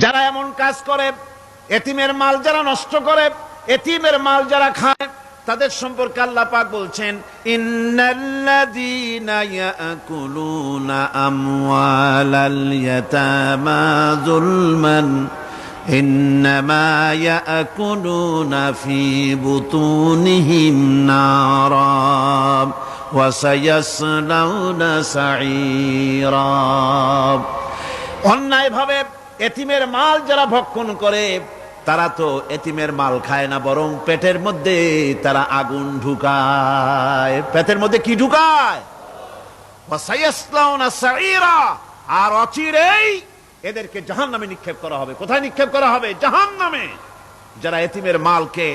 যারা এমন কাজ করে, এতিমের মাল যারা নষ্ট করে, এতিমের মাল যারা খায়, তাদের সম্পর্কে আল্লাহ পাক বলছেন, ইন্নাল্লাযীনা ইয়াকুলুনা আমওয়ালাল ইয়াতামা যুলমান ইন্নামা ইয়াকুলুনা ফি বুতুনিহিম নারা ওয়া সায়াসলাউনা সাঈরা। অন্যায়ভাবে এতিমের মাল যারা ভক্ষণ করে, তারা তো এতিমের মাল খায় না, বরং পেটের মধ্যে তারা আগুন ঢুকায়। পেটের মধ্যে কি ঢুকায়? আর অচিরেই এদেরকে জাহান্নামে নিক্ষেপ করা হবে। কোথায় নিক্ষেপ করা হবে? জাহান্নামে। যারা এতিমের মালকে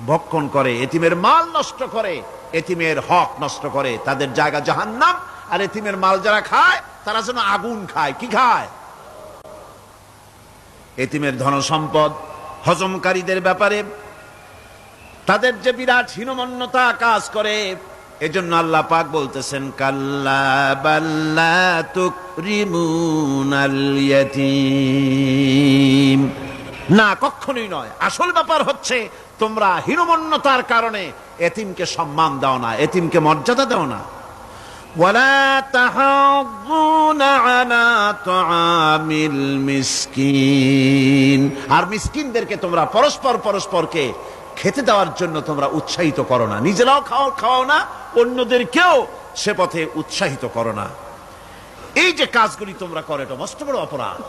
ভক্ষণ করে, এতিমের মাল নষ্ট করে, এতিমের হক নষ্ট করে, তাদের জায়গা জাহান্নাম। আর এতিমের মাল যারা খায়, তারা যেন আগুন খায়। কি খায়? এতিমের ধন সম্পদ হজমকারীদের ব্যাপারে তাদের যে বিরাট হীনমন্যতা কাজ করে, এজন্য আল্লাহ পাক বলতেছেন, কাল্লা বাল্লা তুকরিমুনাল ইয়াতীম। না, কখনোই নয়। আসল ব্যাপার হচ্ছে তোমরা হীনমন্যতার কারণে এতিমকে সম্মান দাও না, এতিমকে মর্যাদা দাও না। ওয়ালা তাহাজ্জুনা আলা তুআমিল মিসকিন। আর মিসকিনদেরকে তোমরা পরস্পরকে খেতে দেওয়ার জন্য তোমরা উৎসাহিত করো না। নিজেরাও খাও না, অন্যদেরকেও সে পথে উৎসাহিত করো না। এই যে কাজগুলি তোমরা করো, এটা মস্ত বড় অপরাধ।